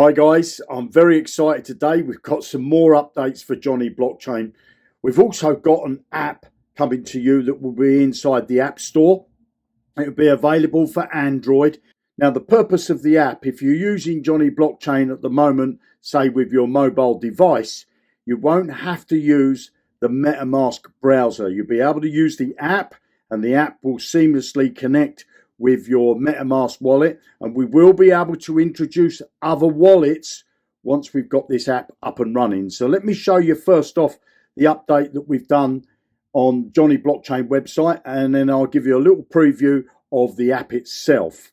Hi guys, I'm very excited today. We've got some more updates for Jonny Blockchain. We've also got an app coming to you that will be inside the App Store. It will be available for Android. Now the purpose of the app, if you're using Jonny Blockchain at the moment, say with your mobile device, you won't have to use the Metamask browser. You'll be able to use the app and the app will seamlessly connect with your Metamask wallet, and we will be able to introduce other wallets once we've got this app up and running. So let me show you first off the update that we've done on Jonny Blockchain website, and then I'll give you a little preview of the app itself.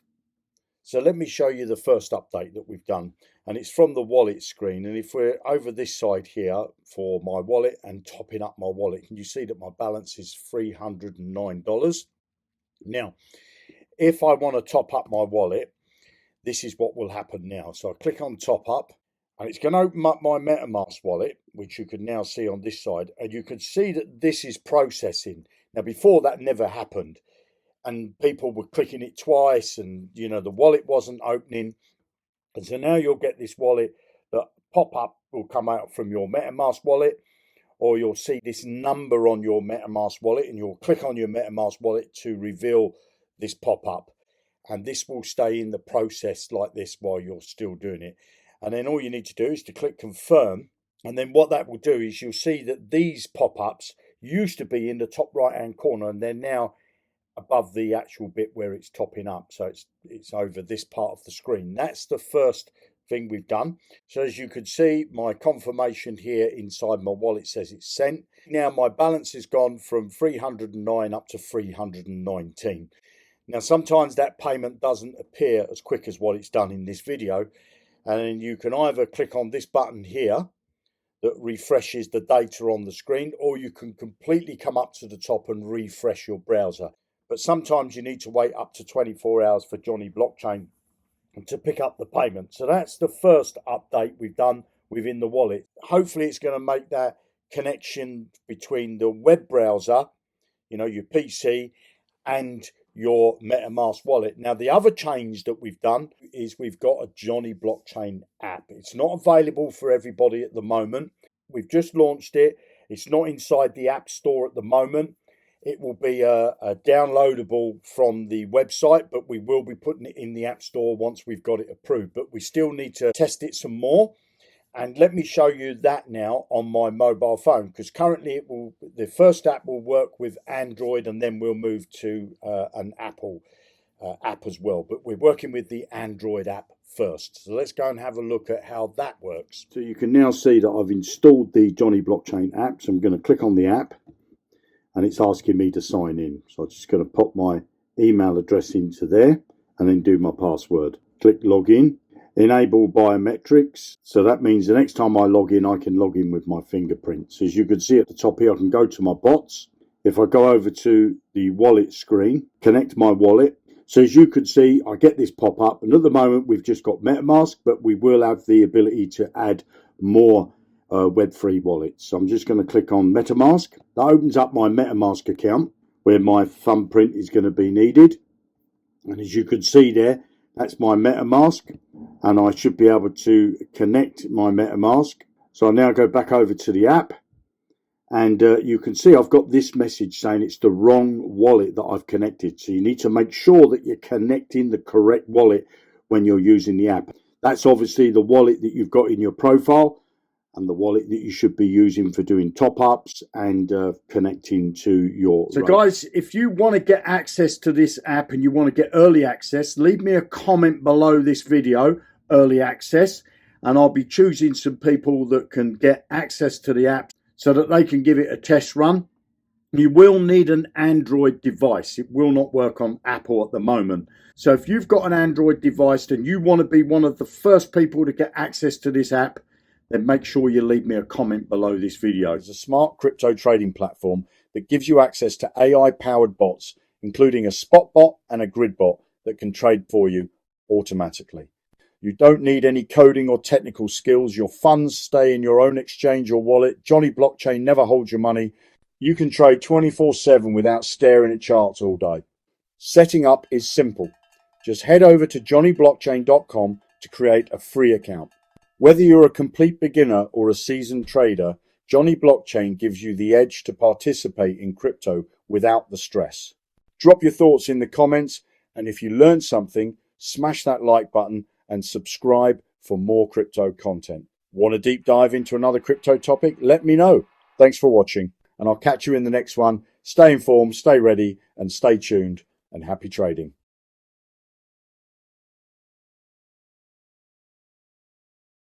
So let me show you the first update that we've done, and it's from the wallet screen. And if we're over this side here for my wallet and topping up my wallet, can you see that my balance is $309? Now, if I want to top up my wallet, this is what will happen now. So I click on top up and it's going to open up my Metamask wallet, which you can now see on this side. And you can see that this is processing. Now, before that never happened. And people were clicking it twice and, you know, the wallet wasn't opening. And so now you'll get this wallet that pop up will come out from your Metamask wallet, or you'll see this number on your Metamask wallet and you'll click on your Metamask wallet to reveal this pop-up, and this will stay in the process like this while you're still doing it. And then all you need to do is to click confirm, and then what that will do is you'll see that these pop-ups used to be in the top right hand corner and they're now above the actual bit where it's topping up, so it's over this part of the screen. That's the first thing we've done. So as you can see, my confirmation here inside my wallet says it's sent. Now my balance has gone from 309 up to 319. Now, sometimes that payment doesn't appear as quick as what it's done in this video. And then you can either click on this button here that refreshes the data on the screen, or you can completely come up to the top and refresh your browser. But sometimes you need to wait up to 24 hours for Jonny Blockchain to pick up the payment. So that's the first update we've done within the wallet. Hopefully it's going to make that connection between the web browser, you know, your PC, and your Metamask wallet. Now, the other change that we've done is we've got a Jonny Blockchain app. It's not available for everybody at the moment. We've just launched it. It's not inside the App Store at the moment. It will be a downloadable from the website, but we will be putting it in the App Store once we've got it approved. But we still need to test it some more. And let me show you that now on my mobile phone, because currently the first app will work with Android, and then we'll move to an Apple app as well. But we're working with the Android app first. So let's go and have a look at how that works. So you can now see that I've installed the Jonny Blockchain app. So I'm going to click on the app and it's asking me to sign in. So I'm just going to pop my email address into there and then do my password. Click login. Enable biometrics, so that means the next time I log in, I can log in with my fingerprints. As you can see at the top here, I can go to my bots. If I go over to the wallet screen, connect my wallet. So as you can see, I get this pop up, and at the moment we've just got MetaMask, but we will have the ability to add more Web3 wallets. So I'm just going to click on MetaMask. That opens up my MetaMask account where my thumbprint is going to be needed. And as you can see there, that's my MetaMask, and I should be able to connect my MetaMask. So I now go back over to the app, and you can see I've got this message saying it's the wrong wallet that I've connected. So you need to make sure that you're connecting the correct wallet when you're using the app. That's obviously the wallet that you've got in your profile, and the wallet that you should be using for doing top-ups and connecting to your... So guys, if you want to get access to this app and you want to get early access, leave me a comment below this video, early access, and I'll be choosing some people that can get access to the app so that they can give it a test run. You will need an Android device. It will not work on Apple at the moment. So if you've got an Android device and you want to be one of the first people to get access to this app, then make sure you leave me a comment below this video. It's a smart crypto trading platform that gives you access to AI-powered bots, including a spot bot and a grid bot that can trade for you automatically. You don't need any coding or technical skills. Your funds stay in your own exchange or wallet. Jonny Blockchain never holds your money. You can trade 24/7 without staring at charts all day. Setting up is simple. Just head over to jonnyblockchain.com to create a free account. Whether you're a complete beginner or a seasoned trader, Jonny Blockchain gives you the edge to participate in crypto without the stress. Drop your thoughts in the comments, and if you learned something, smash that like button and subscribe for more crypto content. Want a deep dive into another crypto topic? Let me know. Thanks for watching, and I'll catch you in the next one. Stay informed, stay ready, and stay tuned, and happy trading.